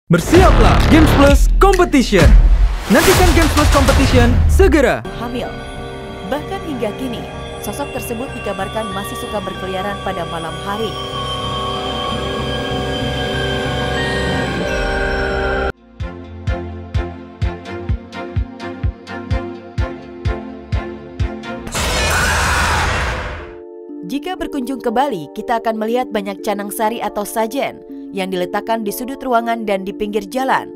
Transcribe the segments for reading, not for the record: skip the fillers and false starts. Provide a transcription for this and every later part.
Bersiaplah Games Plus Competition. Nantikan Games Plus Competition segera. Hamil. Bahkan hingga kini, sosok tersebut dikabarkan masih suka berkeliaran pada malam hari. Jika berkunjung ke Bali, kita akan melihat banyak canang sari atau sajen yang diletakkan di sudut ruangan dan di pinggir jalan.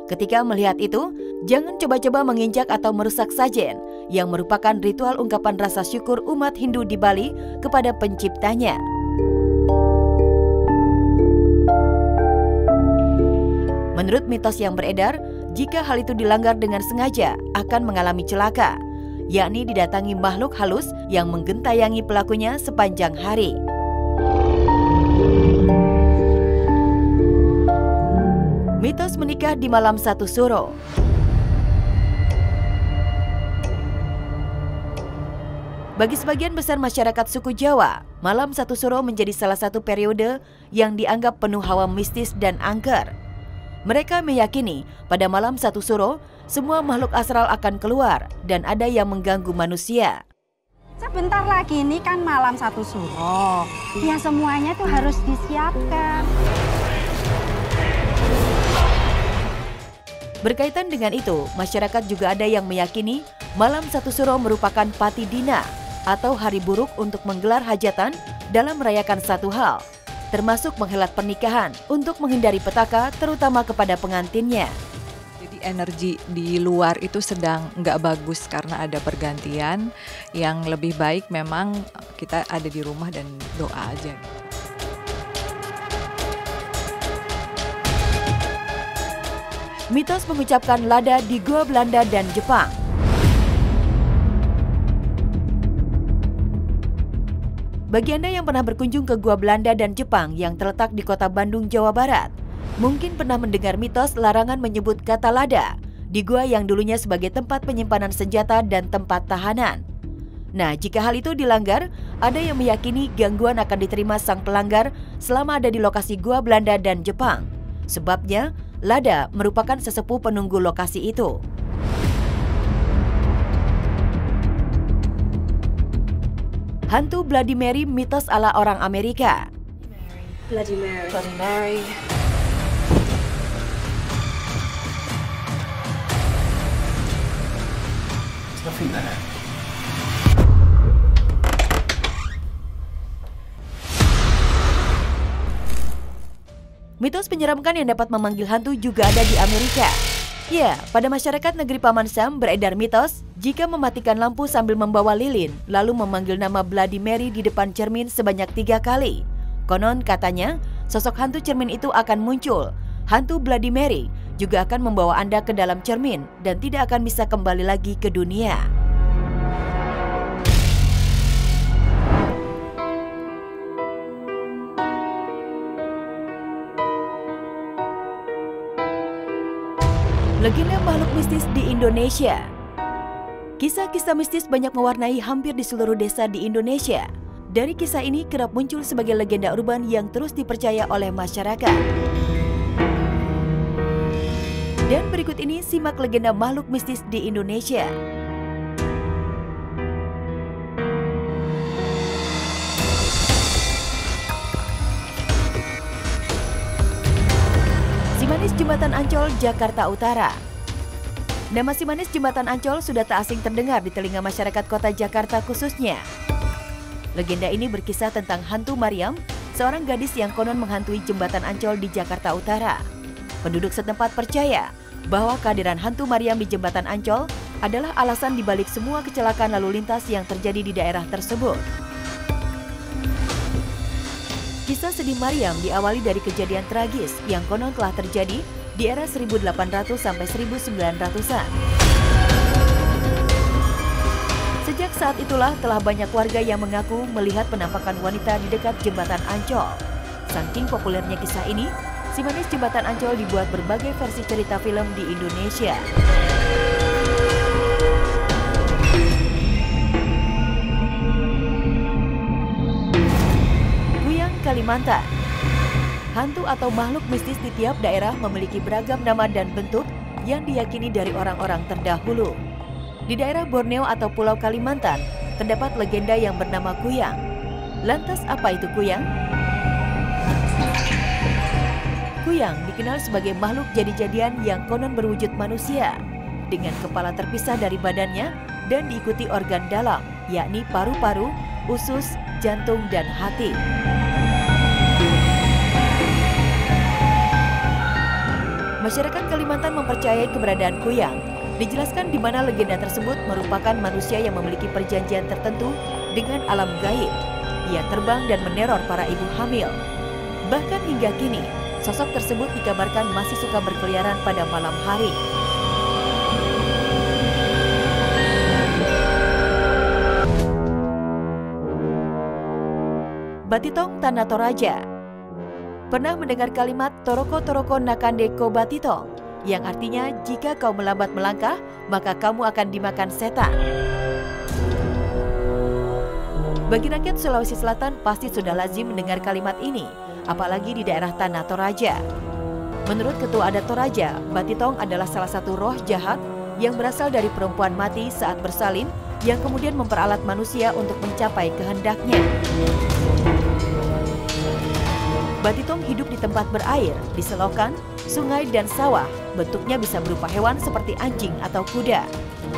Ketika melihat itu, jangan coba-coba menginjak atau merusak sajen yang merupakan ritual ungkapan rasa syukur umat Hindu di Bali kepada penciptanya. Menurut mitos yang beredar, jika hal itu dilanggar dengan sengaja akan mengalami celaka, yakni didatangi makhluk halus yang menggentayangi pelakunya sepanjang hari. Mitos menikah di malam satu suro. Bagi sebagian besar masyarakat suku Jawa, malam satu suro menjadi salah satu periode yang dianggap penuh hawa mistis dan angker. Mereka meyakini pada malam satu suro, semua makhluk astral akan keluar dan ada yang mengganggu manusia. Sebentar lagi ini kan malam satu suro, ya semuanya tuh harus disiapkan. Berkaitan dengan itu, masyarakat juga ada yang meyakini malam satu suro merupakan pati dina atau hari buruk untuk menggelar hajatan dalam merayakan satu hal, termasuk menghelat pernikahan untuk menghindari petaka terutama kepada pengantinnya. Jadi energi di luar itu sedang nggak bagus karena ada pergantian. Yang lebih baik memang kita ada di rumah dan doa aja. Mitos mengucapkan lada di Gua Belanda dan Jepang. Bagi Anda yang pernah berkunjung ke Gua Belanda dan Jepang yang terletak di kota Bandung, Jawa Barat, mungkin pernah mendengar mitos larangan menyebut kata lada di gua yang dulunya sebagai tempat penyimpanan senjata dan tempat tahanan. Nah, jika hal itu dilanggar, ada yang meyakini gangguan akan diterima sang pelanggar selama ada di lokasi Gua Belanda dan Jepang. Sebabnya, lada merupakan sesepuh penunggu lokasi itu. Hantu Bloody Mary mitos ala orang Amerika. Bloody Mary. Bloody Mary. There's nothing there. Mitos menyeramkan yang dapat memanggil hantu juga ada di Amerika. Ya, pada masyarakat negeri Paman Sam beredar mitos jika mematikan lampu sambil membawa lilin, lalu memanggil nama Bloody Mary di depan cermin sebanyak 3 kali. Konon katanya, sosok hantu cermin itu akan muncul. Hantu Bloody Mary juga akan membawa Anda ke dalam cermin dan tidak akan bisa kembali lagi ke dunia. Legenda makhluk mistis di Indonesia. Kisah-kisah mistis banyak mewarnai hampir di seluruh desa di Indonesia. Dari kisah ini kerap muncul sebagai legenda urban yang terus dipercaya oleh masyarakat. Dan berikut ini simak legenda makhluk mistis di Indonesia. Simanis Jembatan Ancol, Jakarta Utara. Nama Simanis Jembatan Ancol sudah tak asing terdengar di telinga masyarakat kota Jakarta khususnya. Legenda ini berkisah tentang hantu Mariam, seorang gadis yang konon menghantui Jembatan Ancol di Jakarta Utara. Penduduk setempat percaya bahwa kehadiran hantu Mariam di Jembatan Ancol adalah alasan dibalik semua kecelakaan lalu lintas yang terjadi di daerah tersebut. Kisah sedih Mariam diawali dari kejadian tragis yang konon telah terjadi di era 1800 sampai 1900-an. Sejak saat itulah telah banyak warga yang mengaku melihat penampakan wanita di dekat Jembatan Ancol. Saking populernya kisah ini, Simanis Jembatan Ancol dibuat berbagai versi cerita film di Indonesia. Kalimantan. Hantu atau makhluk mistis di tiap daerah memiliki beragam nama dan bentuk yang diyakini dari orang-orang terdahulu. Di daerah Borneo atau Pulau Kalimantan, terdapat legenda yang bernama Kuyang. Lantas apa itu Kuyang? Kuyang dikenal sebagai makhluk jadi-jadian yang konon berwujud manusia, dengan kepala terpisah dari badannya dan diikuti organ dalam, yakni paru-paru, usus, jantung, dan hati. Masyarakat Kalimantan mempercayai keberadaan Kuyang. Dijelaskan di mana legenda tersebut merupakan manusia yang memiliki perjanjian tertentu dengan alam gaib. Ia terbang dan meneror para ibu hamil. Bahkan hingga kini, sosok tersebut dikabarkan masih suka berkeliaran pada malam hari. Batitong Tanah Toraja. Pernah mendengar kalimat Toroko-toroko nakande ko batitong, yang artinya jika kau melambat melangkah, maka kamu akan dimakan setan. Bagi rakyat Sulawesi Selatan pasti sudah lazim mendengar kalimat ini, apalagi di daerah Tanah Toraja. Menurut Ketua Adat Toraja, Batitong adalah salah satu roh jahat yang berasal dari perempuan mati saat bersalin, yang kemudian memperalat manusia untuk mencapai kehendaknya. Batitong hidup di tempat berair, di selokan, sungai, dan sawah. Bentuknya bisa berupa hewan seperti anjing atau kuda.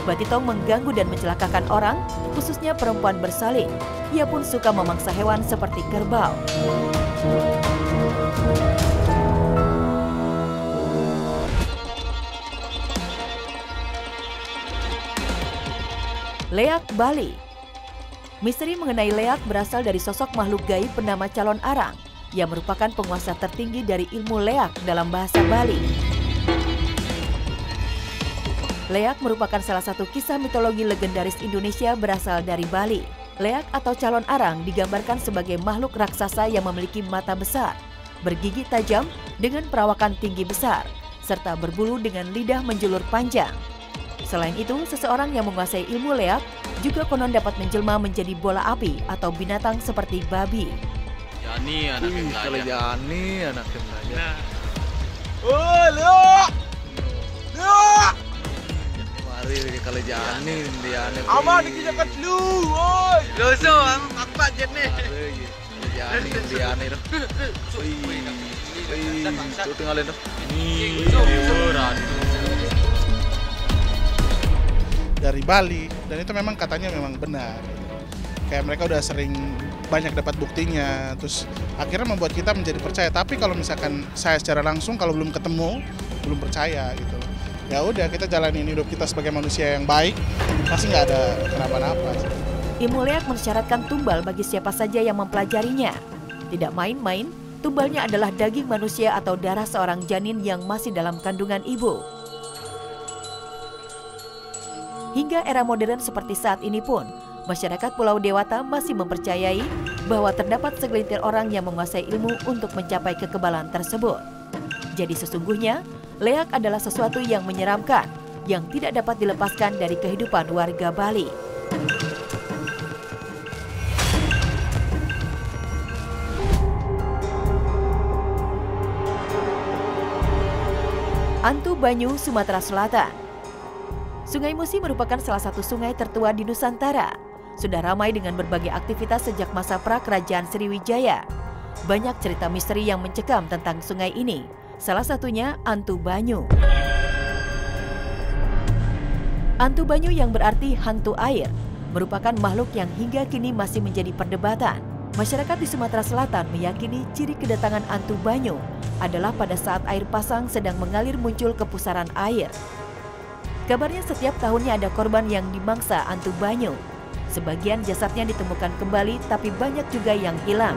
Batitong mengganggu dan mencelakakan orang, khususnya perempuan bersalin. Ia pun suka memangsa hewan seperti kerbau. Leak Bali. Misteri mengenai leak berasal dari sosok makhluk gaib bernama Calon Arang, yang merupakan penguasa tertinggi dari ilmu leak dalam bahasa Bali. Leak merupakan salah satu kisah mitologi legendaris Indonesia berasal dari Bali. Leak atau Calon Arang digambarkan sebagai makhluk raksasa yang memiliki mata besar, bergigi tajam dengan perawakan tinggi besar, serta berbulu dengan lidah menjulur panjang. Selain itu, seseorang yang menguasai ilmu leak juga konon dapat menjelma menjadi bola api atau binatang seperti babi. Yani anak yang Kalau layak. Yani anak yang layak. Nah, Oh, Leo! Leo! Mari kalau Yani dia aneh. Ama dikijakan lu, woi. Loso ang akpat jet ni. Yani dia aneh dah. Tuh tinggalin dah. Dari Bali, dan itu memang katanya memang benar. Kayak mereka udah sering banyak dapat buktinya, terus akhirnya membuat kita menjadi percaya. Tapi kalau misalkan saya secara langsung kalau belum ketemu, belum percaya gitu. Ya udah, kita jalanin hidup kita sebagai manusia yang baik, pasti nggak ada kenapa-napa. Ilmu leak mensyaratkan tumbal bagi siapa saja yang mempelajarinya. Tidak main-main, tumbalnya adalah daging manusia atau darah seorang janin yang masih dalam kandungan ibu. Hingga era modern seperti saat ini pun, masyarakat Pulau Dewata masih mempercayai bahwa terdapat segelintir orang yang menguasai ilmu untuk mencapai kekebalan tersebut. Jadi sesungguhnya, leak adalah sesuatu yang menyeramkan, yang tidak dapat dilepaskan dari kehidupan warga Bali. Antu Banyu, Sumatera Selatan. Sungai Musi merupakan salah satu sungai tertua di Nusantara. Sudah ramai dengan berbagai aktivitas sejak masa pra-kerajaan Sriwijaya. Banyak cerita misteri yang mencekam tentang sungai ini. Salah satunya Antu Banyu. Antu Banyu yang berarti hantu air merupakan makhluk yang hingga kini masih menjadi perdebatan. Masyarakat di Sumatera Selatan meyakini ciri kedatangan Antu Banyu adalah pada saat air pasang sedang mengalir muncul kepusaran air. Kabarnya setiap tahunnya ada korban yang dimangsa Antu Banyu. Sebagian jasadnya ditemukan kembali, tapi banyak juga yang hilang.